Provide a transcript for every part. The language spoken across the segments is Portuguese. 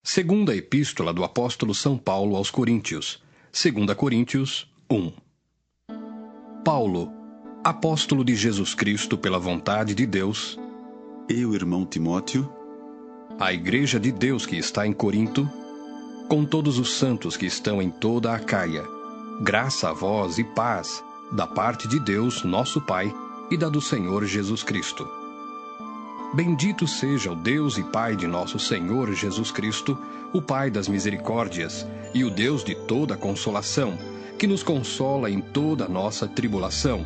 Segunda Epístola do Apóstolo São Paulo aos Coríntios, 2 Coríntios 1. Paulo, apóstolo de Jesus Cristo pela vontade de Deus, e o irmão Timóteo, a Igreja de Deus que está em Corinto, com todos os santos que estão em toda a Acaia, graça a vós e paz, da parte de Deus, nosso Pai, e da do Senhor Jesus Cristo. Bendito seja o Deus e Pai de nosso Senhor Jesus Cristo, o Pai das misericórdias, e o Deus de toda consolação, que nos consola em toda a nossa tribulação,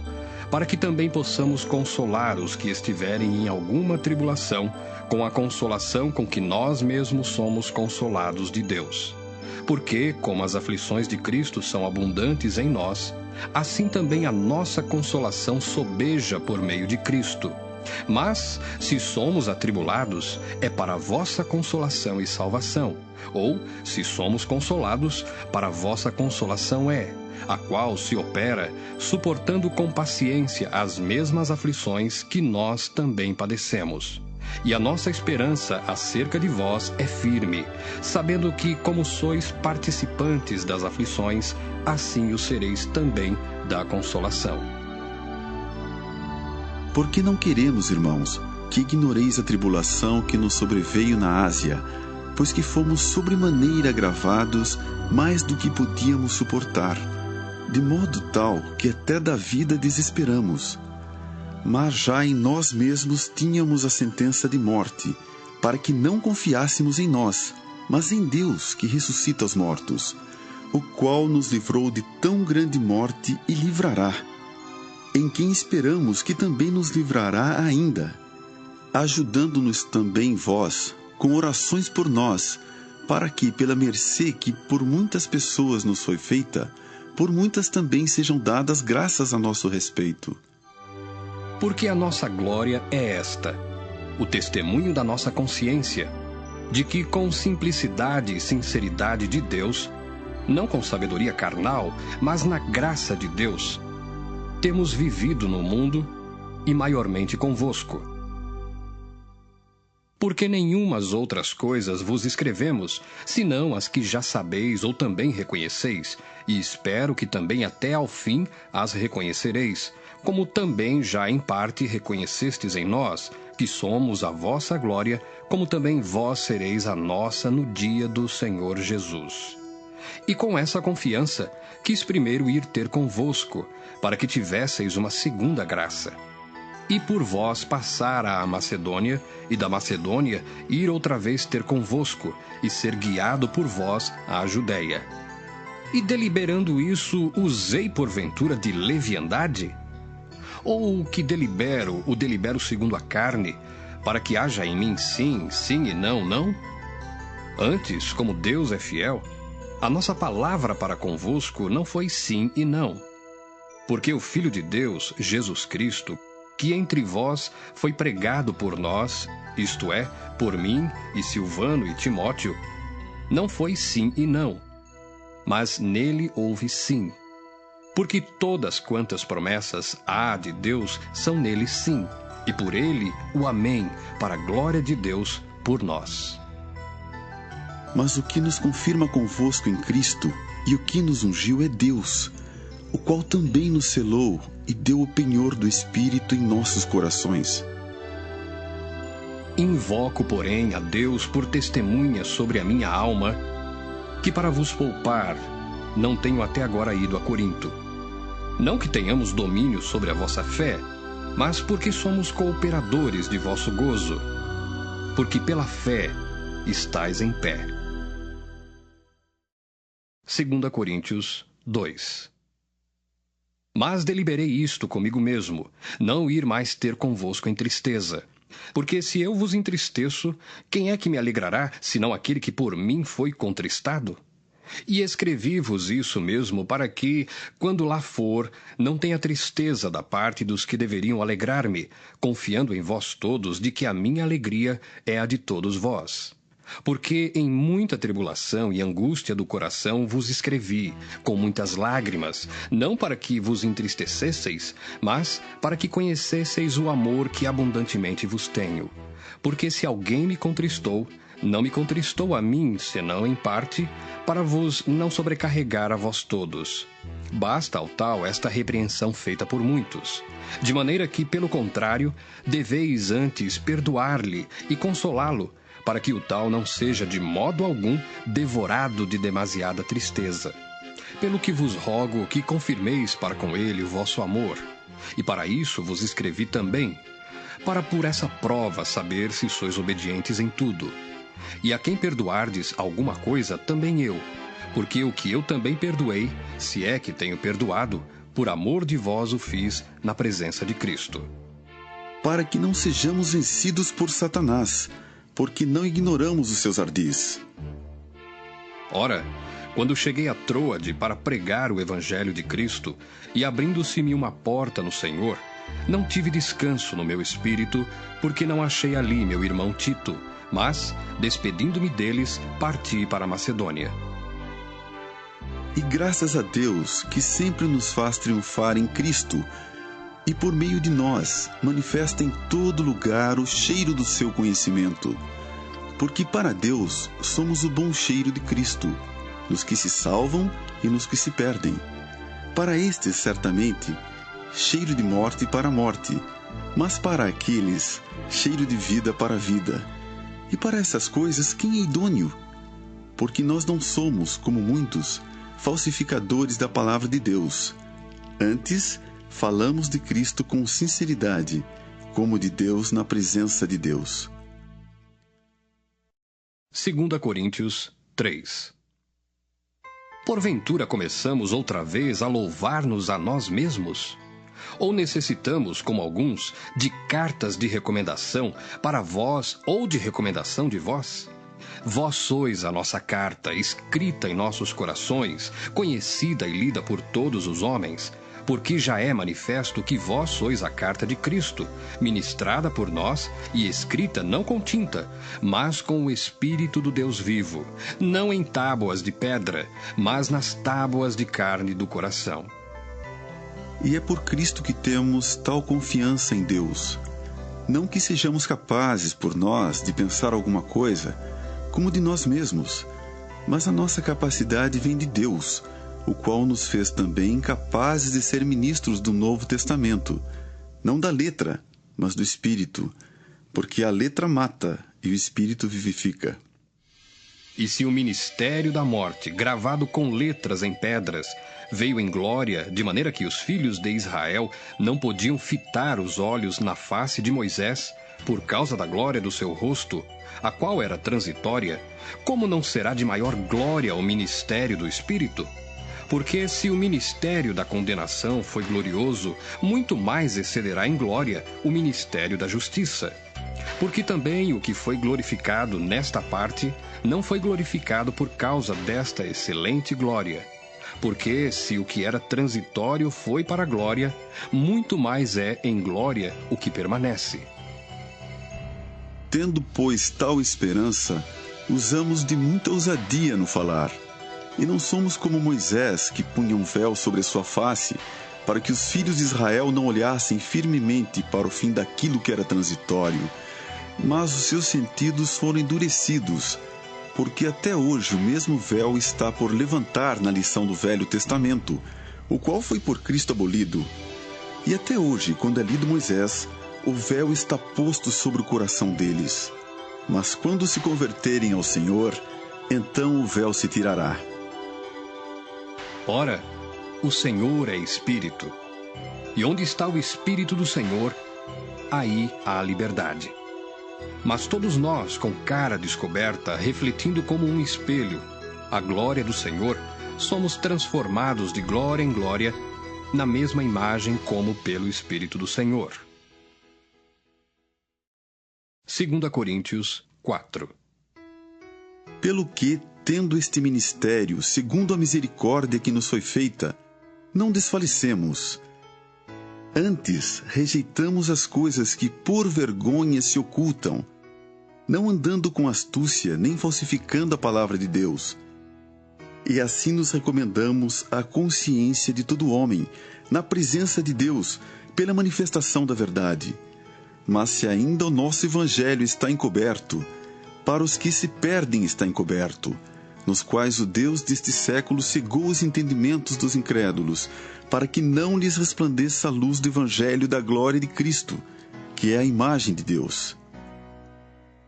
para que também possamos consolar os que estiverem em alguma tribulação, com a consolação com que nós mesmos somos consolados de Deus. Porque, como as aflições de Cristo são abundantes em nós, assim também a nossa consolação sobeja por meio de Cristo. Mas, se somos atribulados, é para a vossa consolação e salvação. Ou, se somos consolados, para a vossa consolação é, a qual se opera, suportando com paciência as mesmas aflições que nós também padecemos. E a nossa esperança acerca de vós é firme, sabendo que, como sois participantes das aflições, assim o sereis também da consolação. Porque não queremos, irmãos, que ignoreis a tribulação que nos sobreveio na Ásia, pois que fomos sobremaneira agravados mais do que podíamos suportar, de modo tal que até da vida desesperamos. Mas já em nós mesmos tínhamos a sentença de morte, para que não confiássemos em nós, mas em Deus que ressuscita os mortos, o qual nos livrou de tão grande morte e livrará, em quem esperamos que também nos livrará ainda, ajudando-nos também vós, com orações por nós, para que, pela mercê que por muitas pessoas nos foi feita, por muitas também sejam dadas graças a nosso respeito. Porque a nossa glória é esta, o testemunho da nossa consciência, de que com simplicidade e sinceridade de Deus, não com sabedoria carnal, mas na graça de Deus, temos vivido no mundo e maiormente convosco. Porque nenhumas outras coisas vos escrevemos, senão as que já sabeis ou também reconheceis, e espero que também até ao fim as reconhecereis, como também já em parte reconhecestes em nós, que somos a vossa glória, como também vós sereis a nossa no dia do Senhor Jesus. E com essa confiança, quis primeiro ir ter convosco, para que tivesseis uma segunda graça. E por vós passar à Macedônia, e da Macedônia ir outra vez ter convosco, e ser guiado por vós à Judéia. E deliberando isso, usei porventura de leviandade? Ou o que delibero, o delibero segundo a carne, para que haja em mim sim, sim e não, não? Antes, como Deus é fiel, a nossa palavra para convosco não foi sim e não. Porque o Filho de Deus, Jesus Cristo, que entre vós foi pregado por nós, isto é, por mim e Silvano e Timóteo, não foi sim e não, mas nele houve sim. Porque todas quantas promessas há de Deus são nele sim, e por ele o amém, para a glória de Deus por nós. Mas o que nos confirma convosco em Cristo e o que nos ungiu é Deus, o qual também nos selou e deu o penhor do Espírito em nossos corações. Invoco, porém, a Deus por testemunha sobre a minha alma, que para vos poupar não tenho até agora ido a Corinto. Não que tenhamos domínio sobre a vossa fé, mas porque somos cooperadores de vosso gozo, porque pela fé estais em pé. 2 Coríntios 2. Mas deliberei isto comigo mesmo, não ir mais ter convosco em tristeza. Porque se eu vos entristeço, quem é que me alegrará, senão aquele que por mim foi contristado? E escrevi-vos isso mesmo para que, quando lá for, não tenha tristeza da parte dos que deveriam alegrar-me, confiando em vós todos de que a minha alegria é a de todos vós. Porque em muita tribulação e angústia do coração vos escrevi, com muitas lágrimas, não para que vos entristecesseis, mas para que conhecesseis o amor que abundantemente vos tenho. Porque se alguém me contristou, não me contristou a mim, senão em parte, para vos não sobrecarregar a vós todos. Basta ao tal esta repreensão feita por muitos, de maneira que, pelo contrário, deveis antes perdoar-lhe e consolá-lo, para que o tal não seja de modo algum devorado de demasiada tristeza. Pelo que vos rogo que confirmeis para com ele o vosso amor, e para isso vos escrevi também, para por essa prova saber se sois obedientes em tudo. E a quem perdoardes alguma coisa, também eu, porque o que eu também perdoei, se é que tenho perdoado, por amor de vós o fiz na presença de Cristo. Para que não sejamos vencidos por Satanás, porque não ignoramos os seus ardis. Ora, quando cheguei a Troade para pregar o Evangelho de Cristo, e abrindo-se-me uma porta no Senhor, não tive descanso no meu espírito, porque não achei ali meu irmão Tito, mas, despedindo-me deles, parti para a Macedônia. E graças a Deus, que sempre nos faz triunfar em Cristo, e por meio de nós manifesta em todo lugar o cheiro do seu conhecimento. Porque para Deus somos o bom cheiro de Cristo, nos que se salvam e nos que se perdem. Para estes, certamente, cheiro de morte para a morte, mas para aqueles, cheiro de vida para a vida. E para essas coisas, quem é idôneo? Porque nós não somos, como muitos, falsificadores da palavra de Deus. Antes, falamos de Cristo com sinceridade, como de Deus na presença de Deus. 2 Coríntios 3. Porventura começamos outra vez a louvar-nos a nós mesmos? Ou necessitamos, como alguns, de cartas de recomendação para vós ou de recomendação de vós? Vós sois a nossa carta, escrita em nossos corações, conhecida e lida por todos os homens, porque já é manifesto que vós sois a carta de Cristo, ministrada por nós e escrita não com tinta, mas com o Espírito do Deus vivo, não em tábuas de pedra, mas nas tábuas de carne do coração. E é por Cristo que temos tal confiança em Deus. Não que sejamos capazes, por nós, de pensar alguma coisa, como de nós mesmos, mas a nossa capacidade vem de Deus, o qual nos fez também capazes de ser ministros do Novo Testamento, não da letra, mas do Espírito, porque a letra mata e o Espírito vivifica. E se o ministério da morte, gravado com letras em pedras, veio em glória, de maneira que os filhos de Israel não podiam fitar os olhos na face de Moisés, por causa da glória do seu rosto, a qual era transitória, como não será de maior glória o ministério do Espírito? Porque se o ministério da condenação foi glorioso, muito mais excederá em glória o ministério da justiça. Porque também o que foi glorificado nesta parte não foi glorificado por causa desta excelente glória. Porque se o que era transitório foi para a glória, muito mais é em glória o que permanece. Tendo, pois, tal esperança, usamos de muita ousadia no falar. E não somos como Moisés, que punha um véu sobre sua face, para que os filhos de Israel não olhassem firmemente para o fim daquilo que era transitório. Mas os seus sentidos foram endurecidos, porque até hoje o mesmo véu está por levantar na lição do Velho Testamento, o qual foi por Cristo abolido. E até hoje, quando é lido Moisés, o véu está posto sobre o coração deles. Mas quando se converterem ao Senhor, então o véu se tirará. Ora, o Senhor é Espírito, e onde está o Espírito do Senhor, aí há liberdade. Mas todos nós, com cara descoberta, refletindo como um espelho a glória do Senhor, somos transformados de glória em glória, na mesma imagem como pelo Espírito do Senhor. 2 Coríntios 4. Pelo que, tendo este ministério, segundo a misericórdia que nos foi feita, não desfalecemos. Antes, rejeitamos as coisas que por vergonha se ocultam, não andando com astúcia, nem falsificando a palavra de Deus. E assim nos recomendamos à consciência de todo homem, na presença de Deus, pela manifestação da verdade. Mas se ainda o nosso evangelho está encoberto, Para os que se perdem está encoberto, nos quais o Deus deste século cegou os entendimentos dos incrédulos, para que não lhes resplandeça a luz do Evangelho da glória de Cristo, que é a imagem de Deus.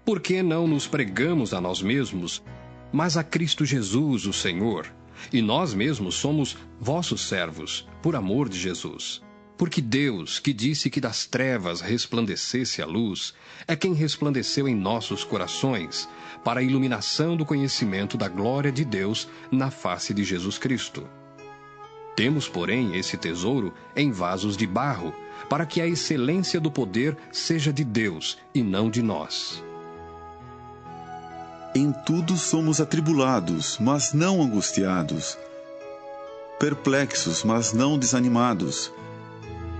Por que não nos pregamos a nós mesmos, mas a Cristo Jesus, o Senhor? E nós mesmos somos vossos servos, por amor de Jesus. Porque Deus, que disse que das trevas resplandecesse a luz, é quem resplandeceu em nossos corações, para a iluminação do conhecimento da glória de Deus na face de Jesus Cristo. Temos, porém, esse tesouro em vasos de barro, para que a excelência do poder seja de Deus e não de nós. Em tudo somos atribulados, mas não angustiados, perplexos, mas não desanimados,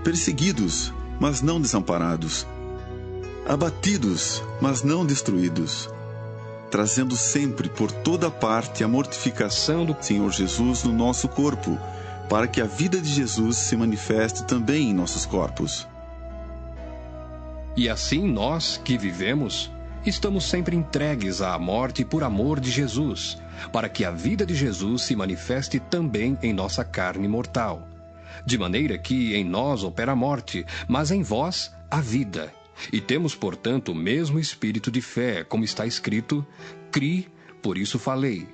perseguidos, mas não desamparados, abatidos, mas não destruídos, trazendo sempre por toda parte a mortificação do Senhor Jesus no nosso corpo, para que a vida de Jesus se manifeste também em nossos corpos. E assim nós, que vivemos, estamos sempre entregues à morte por amor de Jesus, para que a vida de Jesus se manifeste também em nossa carne mortal. De maneira que em nós opera a morte, mas em vós a vida. E temos, portanto, o mesmo espírito de fé, como está escrito: Cri, por isso falei.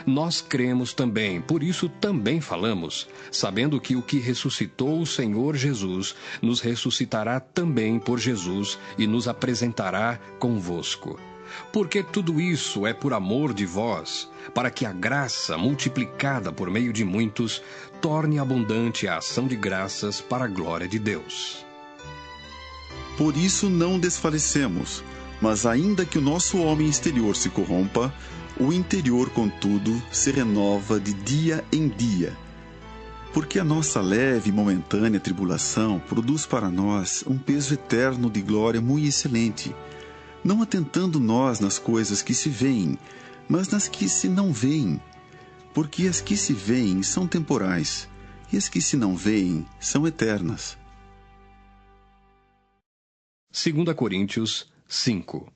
Nós cremos também, por isso também falamos, sabendo que o que ressuscitou o Senhor Jesus nos ressuscitará também por Jesus e nos apresentará convosco. Porque tudo isso é por amor de vós, para que a graça, multiplicada por meio de muitos, torne abundante a ação de graças para a glória de Deus. Por isso não desfalecemos, mas ainda que o nosso homem exterior se corrompa, o interior, contudo, se renova de dia em dia. Porque a nossa leve e momentânea tribulação produz para nós um peso eterno de glória muito excelente, não atentando nós nas coisas que se veem, mas nas que se não veem. Porque as que se veem são temporais, e as que se não veem são eternas. 2 Coríntios 5.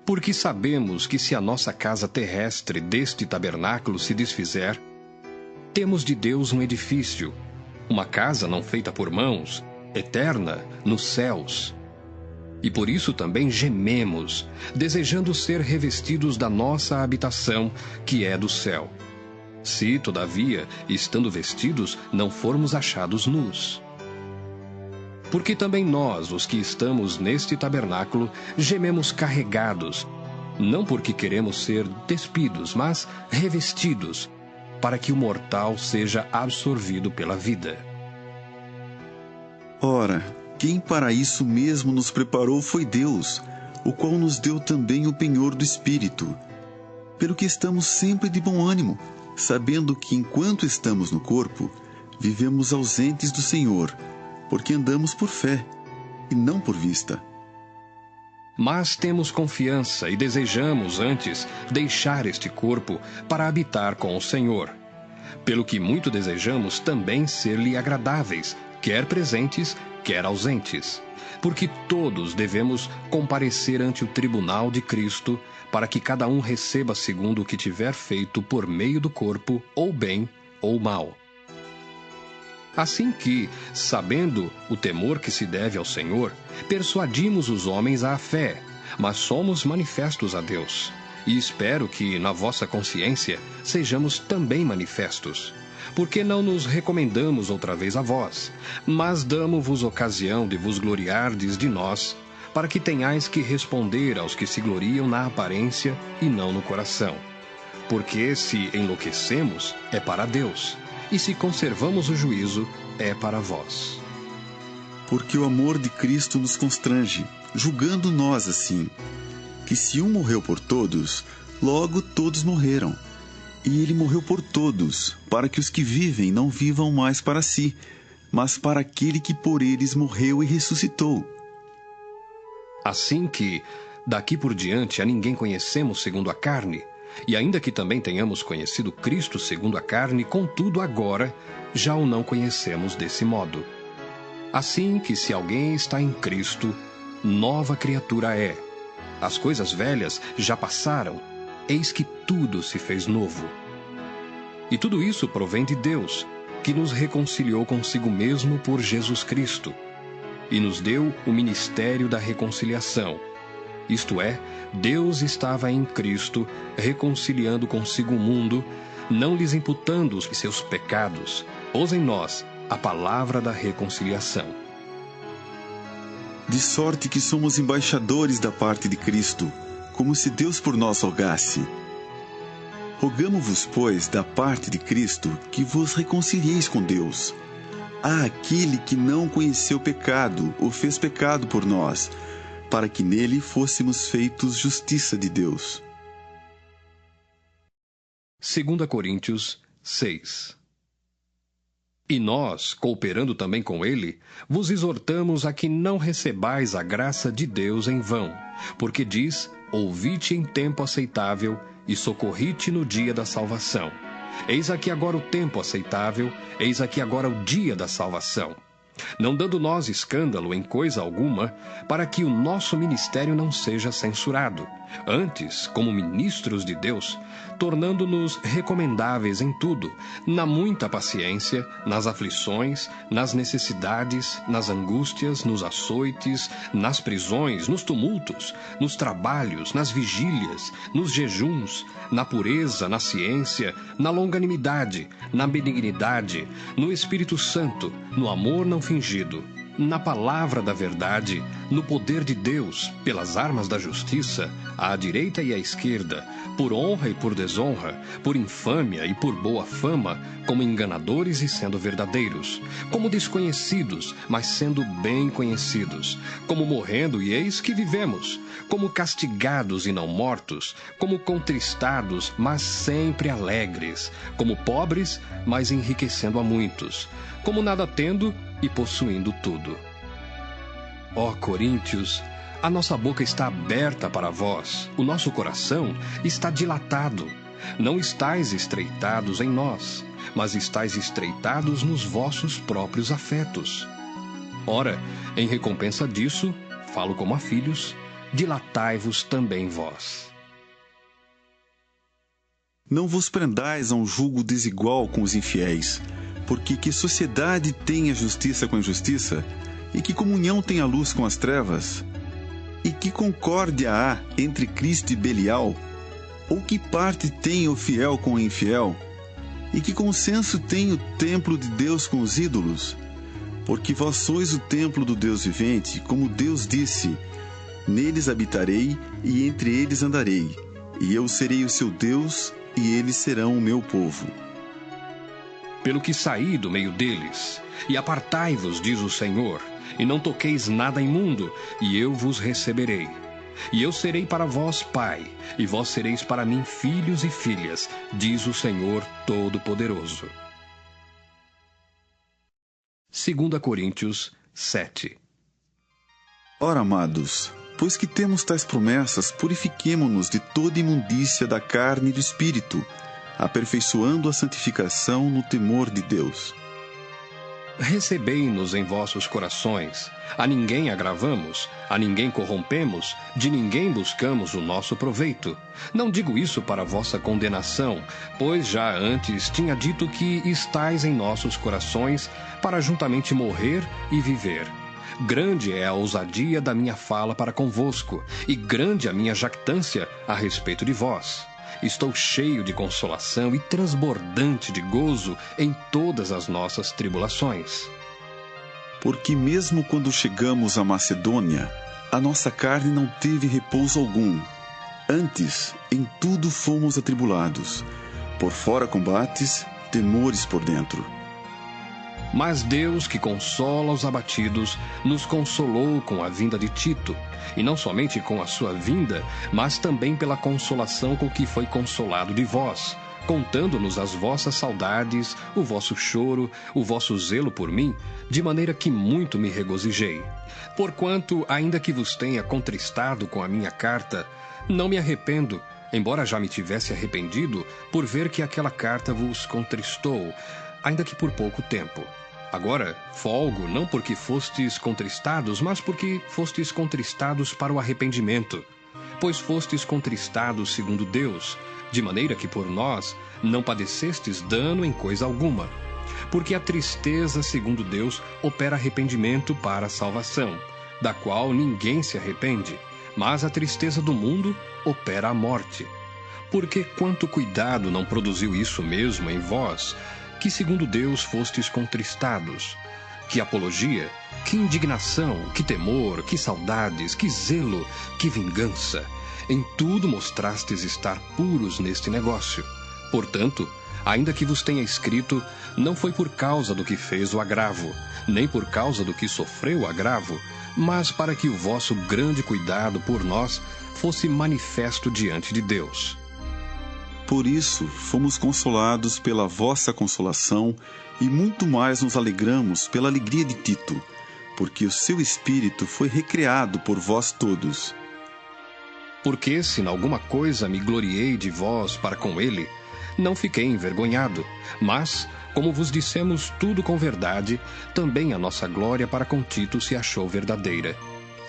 Porque sabemos que se a nossa casa terrestre deste tabernáculo se desfizer, temos de Deus um edifício, uma casa não feita por mãos, eterna nos céus. E por isso também gememos, desejando ser revestidos da nossa habitação, que é do céu. Se, todavia, estando vestidos, não formos achados nus. Porque também nós, os que estamos neste tabernáculo, gememos carregados, não porque queremos ser despidos, mas revestidos, para que o mortal seja absorvido pela vida. Ora, quem para isso mesmo nos preparou foi Deus, o qual nos deu também o penhor do Espírito. Pelo que estamos sempre de bom ânimo, sabendo que enquanto estamos no corpo, vivemos ausentes do Senhor, porque andamos por fé, e não por vista. Mas temos confiança e desejamos, antes, deixar este corpo para habitar com o Senhor. Pelo que muito desejamos também ser-lhe agradáveis, quer presentes, quer ausentes. Porque todos devemos comparecer ante o tribunal de Cristo, para que cada um receba segundo o que tiver feito por meio do corpo, ou bem ou mal. Assim que, sabendo o temor que se deve ao Senhor, persuadimos os homens à fé, mas somos manifestos a Deus. E espero que, na vossa consciência, sejamos também manifestos. Porque não nos recomendamos outra vez a vós, mas damo-vos ocasião de vos gloriardes de nós, para que tenhais que responder aos que se gloriam na aparência e não no coração. Porque se enlouquecemos, é para Deus, e se conservamos o juízo, é para vós. Porque o amor de Cristo nos constrange, julgando nós assim, que se um morreu por todos, logo todos morreram. E ele morreu por todos, para que os que vivem não vivam mais para si, mas para aquele que por eles morreu e ressuscitou. Assim que, daqui por diante, a ninguém conhecemos segundo a carne, e ainda que também tenhamos conhecido Cristo segundo a carne, contudo agora já o não conhecemos desse modo. Assim que se alguém está em Cristo, nova criatura é. as coisas velhas já passaram, eis que tudo se fez novo. E tudo isso provém de Deus, que nos reconciliou consigo mesmo por Jesus Cristo, e nos deu o ministério da reconciliação. Isto é, Deus estava em Cristo, reconciliando consigo o mundo, não lhes imputando os seus pecados, pôs em nós a palavra da reconciliação. De sorte que somos embaixadores da parte de Cristo, como se Deus por nós rogasse. Rogamo-vos, pois, da parte de Cristo, que vos reconcilieis com Deus. Há aquele que não conheceu pecado, o fez pecado por nós, para que nele fôssemos feitos justiça de Deus. 2 Coríntios 6. E nós, cooperando também com ele, vos exortamos a que não recebais a graça de Deus em vão, porque diz: ouvi-te em tempo aceitável e socorri-te no dia da salvação. Eis aqui agora o tempo aceitável, eis aqui agora o dia da salvação. Não dando nós escândalo em coisa alguma, para que o nosso ministério não seja censurado. Antes, como ministros de Deus, tornando-nos recomendáveis em tudo, na muita paciência, nas aflições, nas necessidades, nas angústias, nos açoites, nas prisões, nos tumultos, nos trabalhos, nas vigílias, nos jejuns, na pureza, na ciência, na longanimidade, na benignidade, no Espírito Santo, no amor não fingido, na palavra da verdade, no poder de Deus, pelas armas da justiça, à direita e à esquerda, por honra e por desonra, por infâmia e por boa fama, como enganadores e sendo verdadeiros, como desconhecidos, mas sendo bem conhecidos, como morrendo e eis que vivemos, como castigados e não mortos, como contristados, mas sempre alegres, como pobres, mas enriquecendo a muitos, como nada tendo e possuindo tudo. Ó Coríntios, a nossa boca está aberta para vós, o nosso coração está dilatado. Não estais estreitados em nós, mas estais estreitados nos vossos próprios afetos. Ora, em recompensa disso, falo como a filhos, dilatai-vos também vós. Não vos prendais a um julgo desigual com os infiéis, porque que sociedade tem a justiça com a injustiça? E que comunhão tem a luz com as trevas? E que concórdia há entre Cristo e Belial? Ou que parte tem o fiel com o infiel? E que consenso tem o templo de Deus com os ídolos? Porque vós sois o templo do Deus vivente, como Deus disse: neles habitarei e entre eles andarei, e eu serei o seu Deus e eles serão o meu povo. Pelo que saí do meio deles, e apartai-vos, diz o Senhor, e não toqueis nada imundo, e eu vos receberei. E eu serei para vós pai, e vós sereis para mim filhos e filhas, diz o Senhor Todo-Poderoso. 2 Coríntios 7. Ora, amados, pois que temos tais promessas, purifiquemo-nos de toda imundícia da carne e do espírito, aperfeiçoando a santificação no temor de Deus. Recebei-nos em vossos corações. A ninguém agravamos, a ninguém corrompemos, de ninguém buscamos o nosso proveito. Não digo isso para vossa condenação, pois já antes tinha dito que estais em nossos corações para juntamente morrer e viver. Grande é a ousadia da minha fala para convosco, e grande a minha jactância a respeito de vós. Estou cheio de consolação e transbordante de gozo em todas as nossas tribulações. Porque mesmo quando chegamos à Macedônia, a nossa carne não teve repouso algum. Antes, em tudo fomos atribulados. Por fora combates, temores por dentro. Mas Deus, que consola os abatidos, nos consolou com a vinda de Tito, e não somente com a sua vinda, mas também pela consolação com que foi consolado de vós, contando-nos as vossas saudades, o vosso choro, o vosso zelo por mim, de maneira que muito me regozijei. Porquanto, ainda que vos tenha contristado com a minha carta, não me arrependo, embora já me tivesse arrependido, por ver que aquela carta vos contristou, ainda que por pouco tempo. Agora, folgo não porque fostes contristados, mas porque fostes contristados para o arrependimento. pois fostes contristados segundo Deus, de maneira que por nós não padecestes dano em coisa alguma. Porque a tristeza, segundo Deus, opera arrependimento para a salvação, da qual ninguém se arrepende, mas a tristeza do mundo opera a morte. Porque quanto cuidado não produziu isso mesmo em vós, que segundo Deus fostes contristados? Que apologia, que indignação, que temor, que saudades, que zelo, que vingança! Em tudo mostrastes estar puros neste negócio. Portanto, ainda que vos tenha escrito, não foi por causa do que fez o agravo, nem por causa do que sofreu o agravo, mas para que o vosso grande cuidado por nós fosse manifesto diante de Deus. Por isso, fomos consolados pela vossa consolação e muito mais nos alegramos pela alegria de Tito, porque o seu espírito foi recriado por vós todos. Porque se em alguma coisa me gloriei de vós para com ele, não fiquei envergonhado, mas, como vos dissemos tudo com verdade, também a nossa glória para com Tito se achou verdadeira.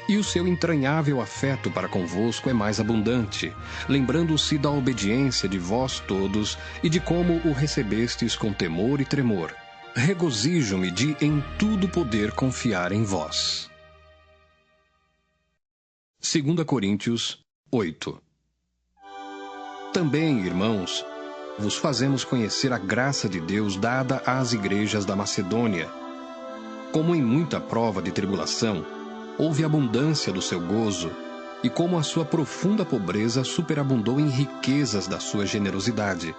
E o seu entranhável afeto para convosco é mais abundante, lembrando-se da obediência de vós todos e de como o recebestes com temor e tremor. Regozijo-me de em tudo poder confiar em vós. 2 Coríntios 8. Também, irmãos, vos fazemos conhecer a graça de Deus dada às igrejas da Macedônia. Como em muita prova de tribulação, houve abundância do seu gozo, e como a sua profunda pobreza superabundou em riquezas da sua generosidade.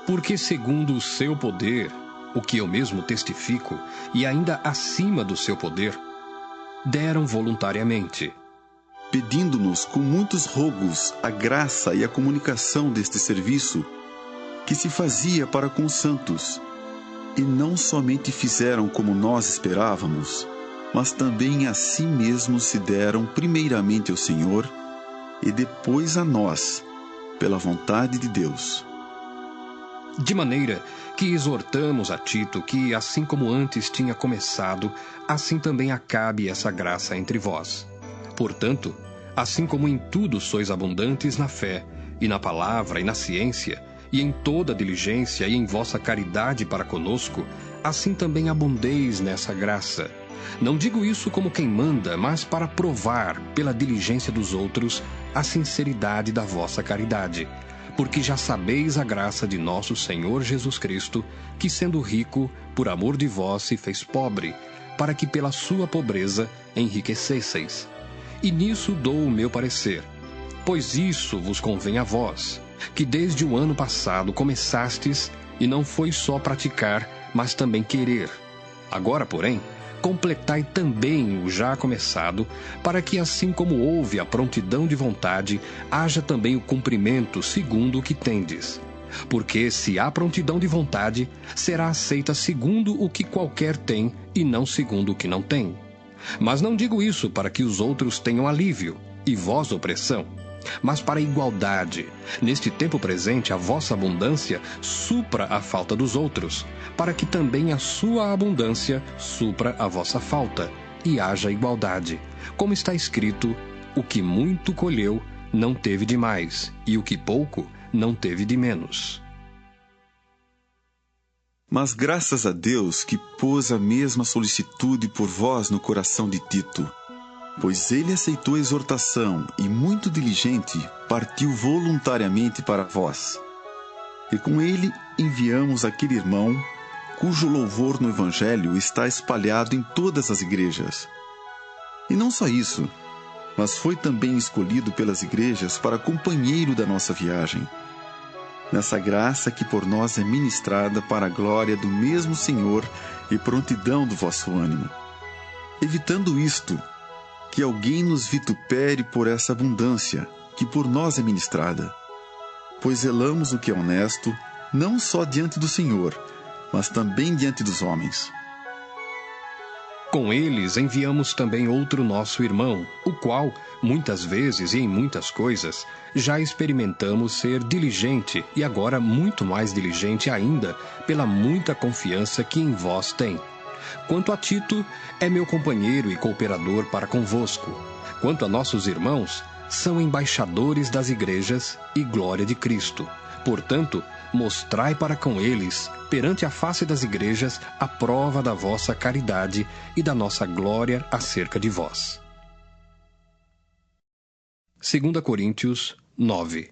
Porque segundo o seu poder, o que eu mesmo testifico, e ainda acima do seu poder, deram voluntariamente, pedindo-nos com muitos rogos a graça e a comunicação deste serviço, que se fazia para com os santos, e não somente fizeram como nós esperávamos, mas também a si mesmos se deram primeiramente ao Senhor e depois a nós, pela vontade de Deus. De maneira que exortamos a Tito que, assim como antes tinha começado, assim também acabe essa graça entre vós. Portanto, assim como em tudo sois abundantes na fé, e na palavra, e na ciência, e em toda diligência, e em vossa caridade para conosco, assim também abundeis nessa graça. Não digo isso como quem manda, mas para provar, pela diligência dos outros, a sinceridade da vossa caridade. Porque já sabeis a graça de nosso Senhor Jesus Cristo, que sendo rico, por amor de vós se fez pobre, para que pela sua pobreza enriquecesseis. E nisso dou o meu parecer. Pois isso vos convém a vós, que desde o ano passado começastes, e não foi só praticar, mas também querer. Agora, porém, completai também o já começado, para que assim como houve a prontidão de vontade, haja também o cumprimento segundo o que tendes. Porque se há prontidão de vontade, será aceita segundo o que qualquer tem, e não segundo o que não tem. Mas não digo isso para que os outros tenham alívio, e vós opressão, mas para a igualdade. Neste tempo presente, a vossa abundância supra a falta dos outros, para que também a sua abundância supra a vossa falta, e haja igualdade. Como está escrito, o que muito colheu não teve de mais, e o que pouco não teve de menos. Mas graças a Deus que pôs a mesma solicitude por vós no coração de Tito, pois ele aceitou a exortação e, muito diligente, partiu voluntariamente para vós. E com ele enviamos aquele irmão, cujo louvor no Evangelho está espalhado em todas as igrejas. E não só isso, mas foi também escolhido pelas igrejas para companheiro da nossa viagem, nessa graça que por nós é ministrada para a glória do mesmo Senhor e prontidão do vosso ânimo. Evitando isto, que alguém nos vitupere por essa abundância, que por nós é ministrada. Pois zelamos o que é honesto, não só diante do Senhor, mas também diante dos homens. Com eles enviamos também outro nosso irmão, o qual, muitas vezes e em muitas coisas, já experimentamos ser diligente e agora muito mais diligente ainda, pela muita confiança que em vós tem. Quanto a Tito, é meu companheiro e cooperador para convosco. Quanto a nossos irmãos, são embaixadores das igrejas e glória de Cristo. Portanto, mostrai para com eles, perante a face das igrejas, a prova da vossa caridade e da nossa glória acerca de vós. 2 Coríntios 9.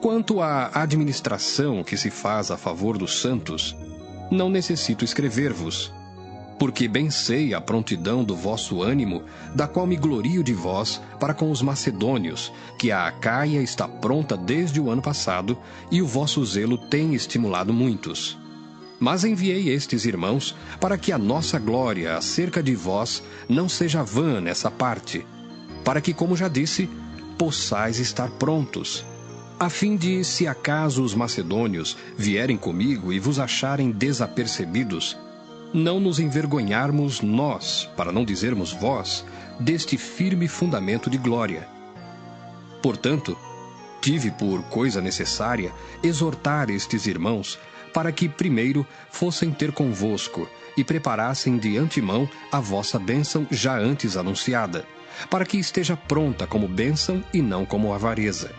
Quanto à administração que se faz a favor dos santos, não necessito escrever-vos, porque bem sei a prontidão do vosso ânimo, da qual me glorio de vós para com os macedônios, que a Acaia está pronta desde o ano passado, e o vosso zelo tem estimulado muitos. Mas enviei estes irmãos para que a nossa glória acerca de vós não seja vã nessa parte, para que, como já disse, possais estar prontos, a fim de, se acaso os macedônios vierem comigo e vos acharem desapercebidos, não nos envergonharmos nós, para não dizermos vós, deste firme fundamento de glória. Portanto, tive por coisa necessária exortar estes irmãos, para que primeiro fossem ter convosco e preparassem de antemão a vossa bênção já antes anunciada, para que esteja pronta como bênção e não como avareza.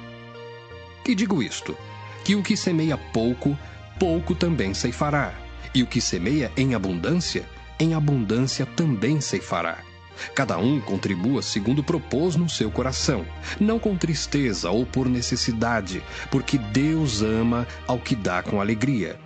E digo isto, que o que semeia pouco, pouco também ceifará, e o que semeia em abundância também ceifará. Cada um contribua segundo propôs no seu coração, não com tristeza ou por necessidade, porque Deus ama ao que dá com alegria.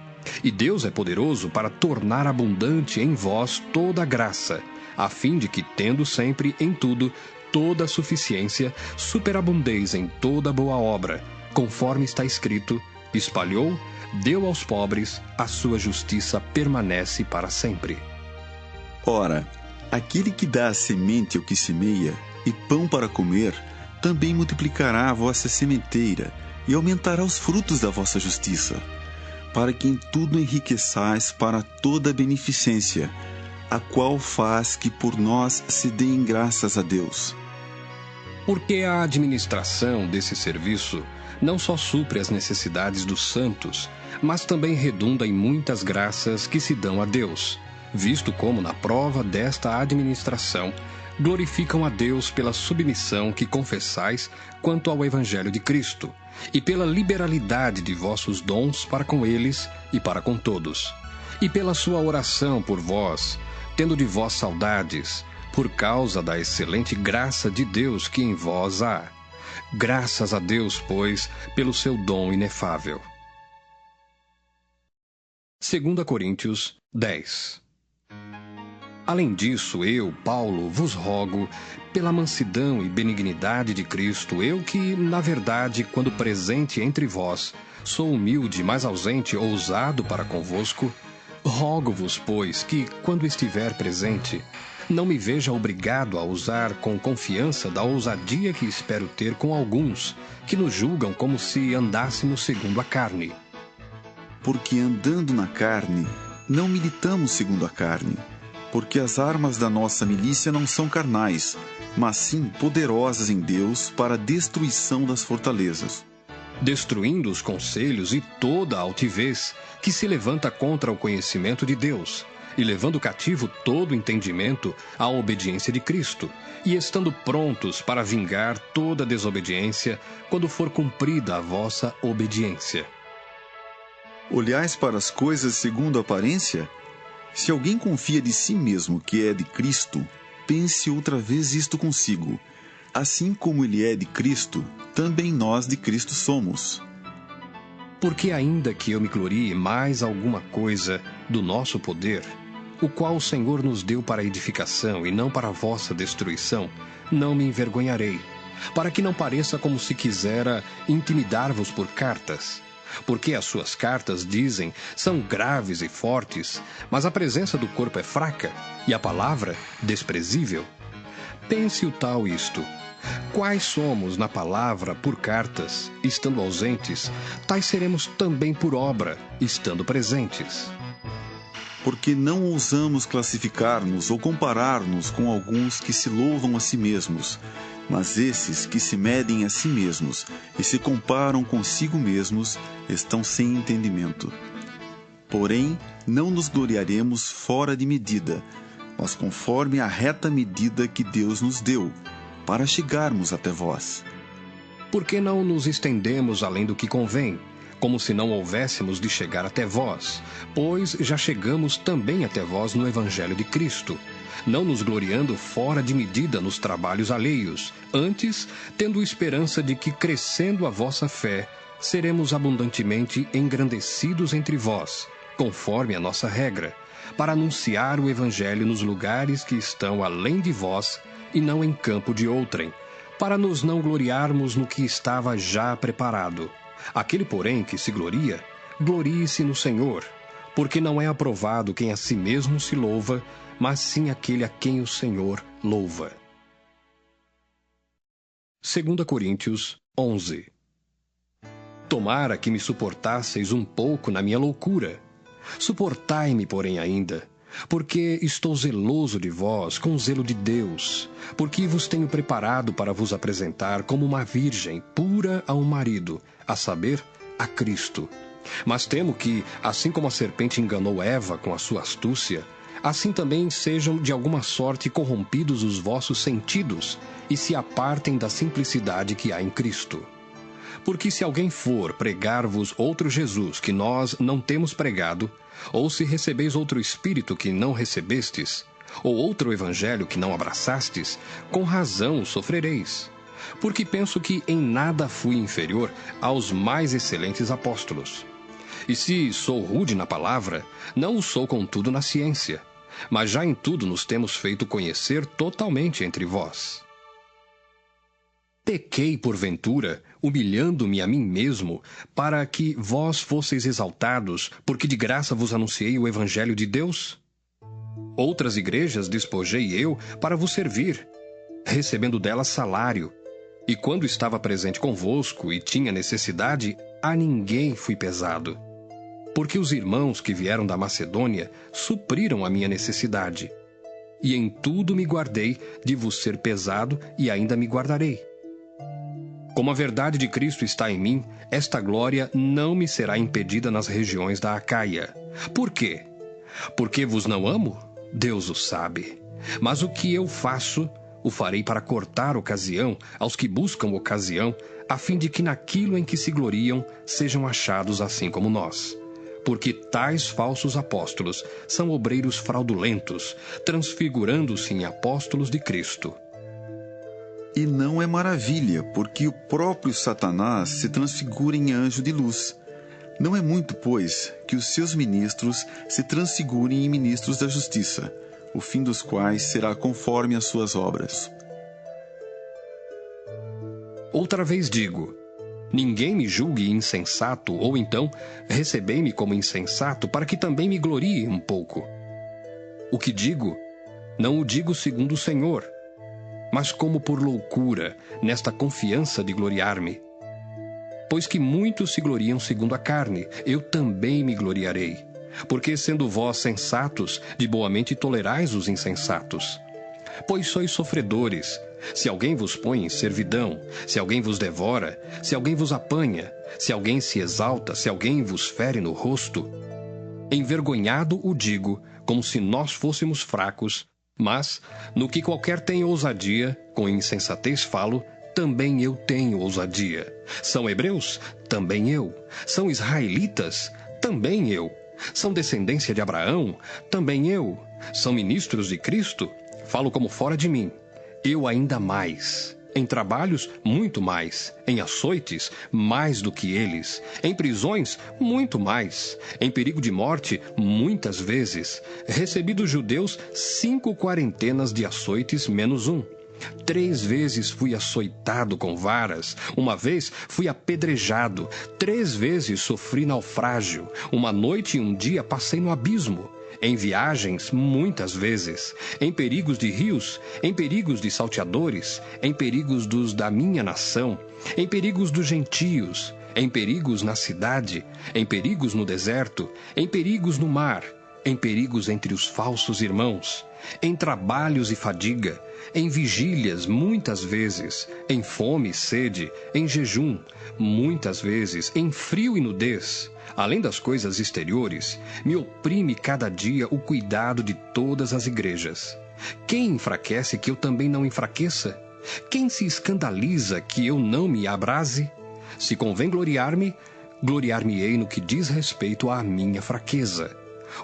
E Deus é poderoso para tornar abundante em vós toda a graça, a fim de que, tendo sempre em tudo toda a suficiência, superabundeis em toda boa obra, conforme está escrito: espalhou, deu aos pobres, a sua justiça permanece para sempre. Ora, aquele que dá a semente ao que semeia e pão para comer, também multiplicará a vossa sementeira e aumentará os frutos da vossa justiça, para que em tudo enriqueçais para toda a beneficência, a qual faz que por nós se deem graças a Deus. Porque a administração desse serviço não só supre as necessidades dos santos, mas também redunda em muitas graças que se dão a Deus, visto como, na prova desta administração, glorificam a Deus pela submissão que confessais quanto ao Evangelho de Cristo, e pela liberalidade de vossos dons para com eles e para com todos, e pela sua oração por vós, tendo de vós saudades, por causa da excelente graça de Deus que em vós há. Graças a Deus, pois, pelo seu dom inefável. 2 Coríntios 10. Além disso, eu, Paulo, vos rogo, pela mansidão e benignidade de Cristo, eu que, na verdade, quando presente entre vós, sou humilde, mas ausente, ousado para convosco, rogo-vos, pois, que, quando estiver presente, não me veja obrigado a usar com confiança da ousadia que espero ter com alguns, que nos julgam como se andássemos segundo a carne. Porque andando na carne, não militamos segundo a carne, porque as armas da nossa milícia não são carnais, mas sim poderosas em Deus para a destruição das fortalezas. Destruindo os conselhos e toda a altivez que se levanta contra o conhecimento de Deus, e levando cativo todo o entendimento à obediência de Cristo, e estando prontos para vingar toda desobediência, quando for cumprida a vossa obediência. Olhais para as coisas segundo a aparência? Se alguém confia de si mesmo que é de Cristo, pense outra vez isto consigo. Assim como ele é de Cristo, também nós de Cristo somos. Porque ainda que eu me glorie mais alguma coisa do nosso poder, o qual o Senhor nos deu para edificação e não para a vossa destruição, não me envergonharei, para que não pareça como se quisera intimidar-vos por cartas. Porque as suas cartas, dizem, são graves e fortes, mas a presença do corpo é fraca e a palavra desprezível. Pense o tal isto: quais somos na palavra por cartas, estando ausentes, tais seremos também por obra, estando presentes. Porque não ousamos classificar-nos ou comparar-nos com alguns que se louvam a si mesmos, mas esses que se medem a si mesmos e se comparam consigo mesmos estão sem entendimento. Porém, não nos gloriaremos fora de medida, mas conforme a reta medida que Deus nos deu, para chegarmos até vós. Por que não nos estendemos além do que convém, como se não houvéssemos de chegar até vós? Pois já chegamos também até vós no Evangelho de Cristo, não nos gloriando fora de medida nos trabalhos alheios, antes, tendo esperança de que, crescendo a vossa fé, seremos abundantemente engrandecidos entre vós, conforme a nossa regra, para anunciar o Evangelho nos lugares que estão além de vós e não em campo de outrem, para nos não gloriarmos no que estava já preparado. Aquele, porém, que se gloria, glorie-se no Senhor, porque não é aprovado quem a si mesmo se louva, mas sim aquele a quem o Senhor louva. 2 Coríntios 11. Tomara que me suportasseis um pouco na minha loucura. Suportai-me, porém, ainda, porque estou zeloso de vós com o zelo de Deus, porque vos tenho preparado para vos apresentar como uma virgem pura a um marido, a saber, a Cristo. Mas temo que, assim como a serpente enganou Eva com a sua astúcia, assim também sejam de alguma sorte corrompidos os vossos sentidos e se apartem da simplicidade que há em Cristo. Porque se alguém for pregar-vos outro Jesus que nós não temos pregado, ou se recebeis outro Espírito que não recebestes, ou outro Evangelho que não abraçastes, com razão sofrereis. Porque penso que em nada fui inferior aos mais excelentes apóstolos. E se sou rude na palavra, não o sou contudo na ciência, mas já em tudo nos temos feito conhecer totalmente entre vós. Pequei, porventura, humilhando-me a mim mesmo, para que vós fosseis exaltados, porque de graça vos anunciei o Evangelho de Deus? Outras igrejas despojei eu para vos servir, recebendo delas salário, e quando estava presente convosco e tinha necessidade, a ninguém fui pesado. Porque os irmãos que vieram da Macedônia supriram a minha necessidade. E em tudo me guardei de vos ser pesado e ainda me guardarei. Como a verdade de Cristo está em mim, esta glória não me será impedida nas regiões da Acaia. Por quê? Porque vos não amo? Deus o sabe. Mas o que eu faço, o farei para cortar ocasião aos que buscam ocasião, a fim de que naquilo em que se gloriam sejam achados assim como nós. Porque tais falsos apóstolos são obreiros fraudulentos, transfigurando-se em apóstolos de Cristo. E não é maravilha, porque o próprio Satanás se transfigura em anjo de luz. Não é muito, pois, que os seus ministros se transfigurem em ministros da justiça, o fim dos quais será conforme as suas obras. Outra vez digo, ninguém me julgue insensato, ou então, recebei-me como insensato, para que também me glorie um pouco. O que digo, não o digo segundo o Senhor, mas como por loucura, nesta confiança de gloriar-me. Pois que muitos se gloriam segundo a carne, eu também me gloriarei. Porque, sendo vós sensatos, de boa mente tolerais os insensatos. Pois sois sofredores. Se alguém vos põe em servidão, se alguém vos devora, se alguém vos apanha, se alguém se exalta, se alguém vos fere no rosto. Envergonhado o digo, como se nós fôssemos fracos, mas, no que qualquer tem ousadia, com insensatez falo, também eu tenho ousadia. São hebreus? Também eu. São israelitas? Também eu. São descendência de Abraão? Também eu. São ministros de Cristo? Falo como fora de mim. Eu ainda mais. Em trabalhos, muito mais. Em açoites, mais do que eles. Em prisões, muito mais. Em perigo de morte, muitas vezes. Recebi dos judeus 5 quarentenas de açoites menos 1. 3 vezes fui açoitado com varas. 1 vez fui apedrejado. 3 vezes sofri naufrágio. 1 noite e 1 dia passei no abismo. Em viagens, muitas vezes, em perigos de rios, em perigos de salteadores, em perigos dos da minha nação, em perigos dos gentios, em perigos na cidade, em perigos no deserto, em perigos no mar, em perigos entre os falsos irmãos, em trabalhos e fadiga, em vigílias muitas vezes, em fome e sede, em jejum, muitas vezes, em frio e nudez. Além das coisas exteriores, me oprime cada dia o cuidado de todas as igrejas. Quem enfraquece que eu também não enfraqueça? Quem se escandaliza que eu não me abrase? Se convém gloriar-me, gloriar-me-ei no que diz respeito à minha fraqueza.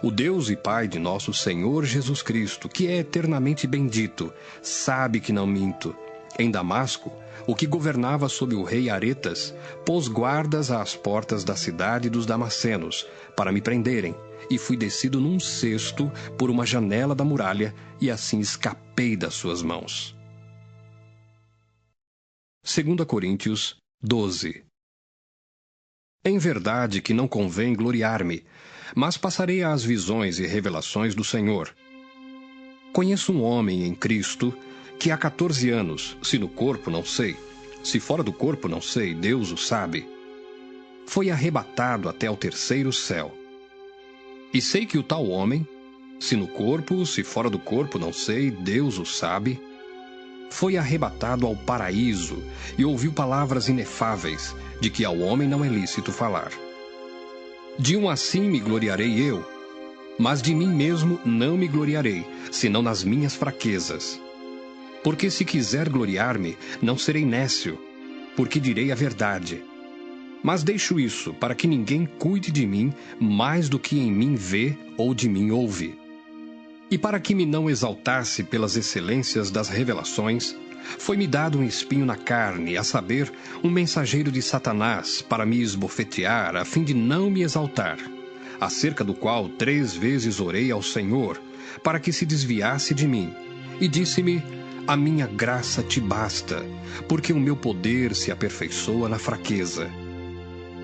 O Deus e Pai de nosso Senhor Jesus Cristo, que é eternamente bendito, sabe que não minto. Em Damasco, o que governava sob o rei Aretas, pôs guardas às portas da cidade dos Damascenos, para me prenderem, e fui descido num cesto por uma janela da muralha, e assim escapei das suas mãos. 2 Coríntios 12. Em verdade que não convém gloriar-me, mas passarei às visões e revelações do Senhor. Conheço um homem em Cristo que há 14 anos, se no corpo não sei, se fora do corpo não sei, Deus o sabe, foi arrebatado até ao terceiro céu. E sei que o tal homem, se no corpo, se fora do corpo não sei, Deus o sabe, foi arrebatado ao paraíso e ouviu palavras inefáveis, de que ao homem não é lícito falar. De um assim me gloriarei eu, mas de mim mesmo não me gloriarei, senão nas minhas fraquezas. Porque se quiser gloriar-me, não serei nécio, porque direi a verdade. Mas deixo isso para que ninguém cuide de mim mais do que em mim vê ou de mim ouve. E para que me não exaltasse pelas excelências das revelações, foi-me dado um espinho na carne, a saber, um mensageiro de Satanás, para me esbofetear, a fim de não me exaltar, acerca do qual 3 vezes orei ao Senhor, para que se desviasse de mim. E disse-me: a minha graça te basta, porque o meu poder se aperfeiçoa na fraqueza.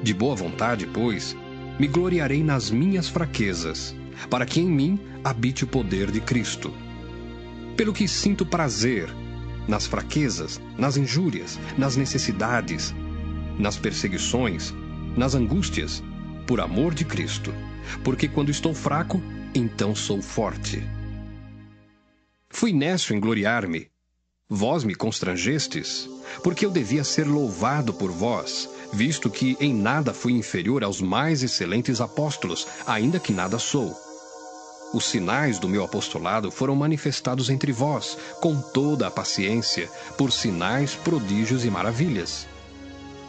De boa vontade, pois, me gloriarei nas minhas fraquezas, para que em mim habite o poder de Cristo. Pelo que sinto prazer nas fraquezas, nas injúrias, nas necessidades, nas perseguições, nas angústias, por amor de Cristo, porque quando estou fraco, então sou forte. Fui nécio em gloriar-me. Vós me constrangestes, porque eu devia ser louvado por vós, visto que em nada fui inferior aos mais excelentes apóstolos, ainda que nada sou. Os sinais do meu apostolado foram manifestados entre vós, com toda a paciência, por sinais, prodígios e maravilhas.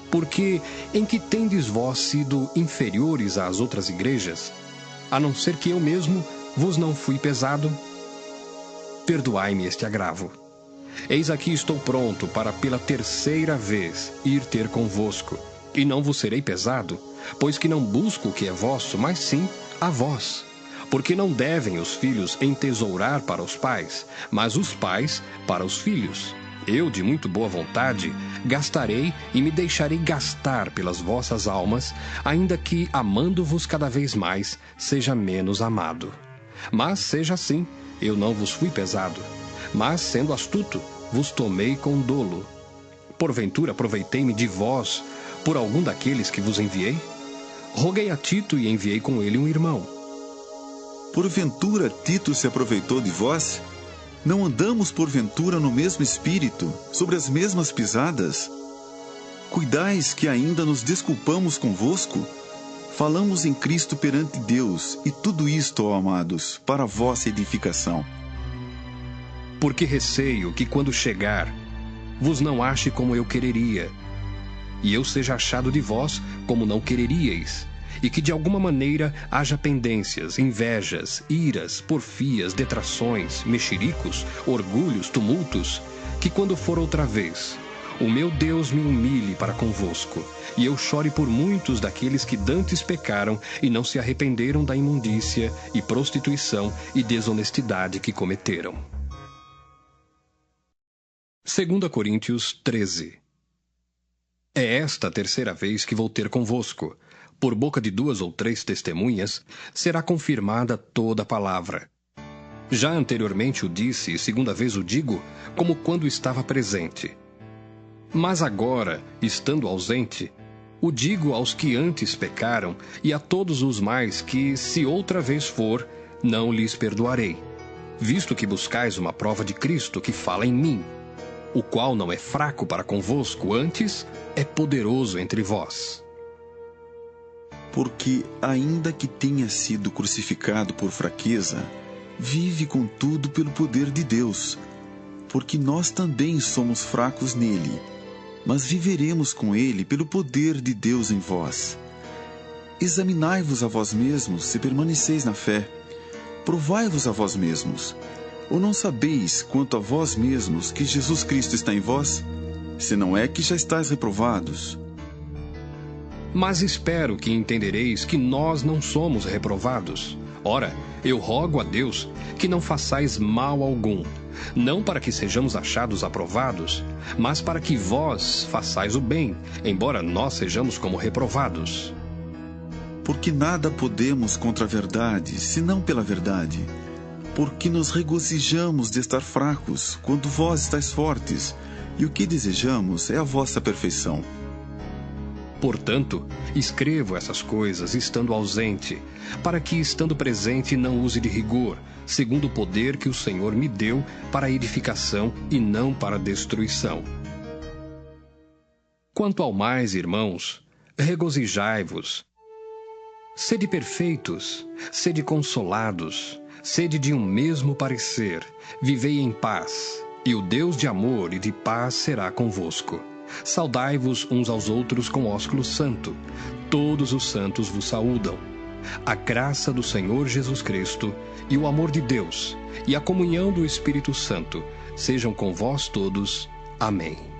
Porque em que tendes vós sido inferiores às outras igrejas, a não ser que eu mesmo vos não fui pesado? Perdoai-me este agravo. Eis aqui estou pronto para pela 3ª vez ir ter convosco, e não vos serei pesado, pois que não busco o que é vosso, mas sim a vós. Porque não devem os filhos entesourar para os pais, mas os pais para os filhos. Eu, de muito boa vontade, gastarei e me deixarei gastar pelas vossas almas, ainda que, amando-vos cada vez mais, seja menos amado. Mas seja assim, eu não vos fui pesado, mas, sendo astuto, vos tomei com dolo. Porventura aproveitei-me de vós por algum daqueles que vos enviei? Roguei a Tito e enviei com ele um irmão. Porventura Tito se aproveitou de vós? Não andamos porventura no mesmo espírito, sobre as mesmas pisadas? Cuidais que ainda nos desculpamos convosco? Falamos em Cristo perante Deus, e tudo isto, ó amados, para a vossa edificação. Porque receio que quando chegar, vos não ache como eu quereria, e eu seja achado de vós como não quereríeis, e que de alguma maneira haja pendências, invejas, iras, porfias, detrações, mexericos, orgulhos, tumultos, que quando for outra vez, o meu Deus me humilhe para convosco, e eu chore por muitos daqueles que dantes pecaram e não se arrependeram da imundícia e prostituição e desonestidade que cometeram. 2 Coríntios 13. É esta a 3ª vez que vou ter convosco. Por boca de 2 ou 3 testemunhas, será confirmada toda a palavra. Já anteriormente o disse, e 2ª vez o digo, como quando estava presente. Mas agora, estando ausente, o digo aos que antes pecaram, e a todos os mais que, se outra vez for, não lhes perdoarei, visto que buscais uma prova de Cristo que fala em mim, o qual não é fraco para convosco, antes é poderoso entre vós. Porque, ainda que tenha sido crucificado por fraqueza, vive contudo pelo poder de Deus, porque nós também somos fracos nele, mas viveremos com ele pelo poder de Deus em vós. Examinai-vos a vós mesmos se permaneceis na fé. Provai-vos a vós mesmos. Ou não sabeis, quanto a vós mesmos, que Jesus Cristo está em vós? Se não é que já estáis reprovados. Mas espero que entendereis que nós não somos reprovados. Ora, eu rogo a Deus que não façais mal algum, não para que sejamos achados aprovados, mas para que vós façais o bem, embora nós sejamos como reprovados. Porque nada podemos contra a verdade, senão pela verdade. Porque nos regozijamos de estar fracos, quando vós estáis fortes, e o que desejamos é a vossa perfeição. Portanto, escrevo essas coisas estando ausente, para que, estando presente, não use de rigor, segundo o poder que o Senhor me deu para a edificação e não para a destruição. Quanto ao mais, irmãos, regozijai-vos. Sede perfeitos, sede consolados, sede de um mesmo parecer, vivei em paz, e o Deus de amor e de paz será convosco. Saudai-vos uns aos outros com ósculo santo. Todos os santos vos saúdam. A graça do Senhor Jesus Cristo e o amor de Deus e a comunhão do Espírito Santo sejam com vós todos. Amém.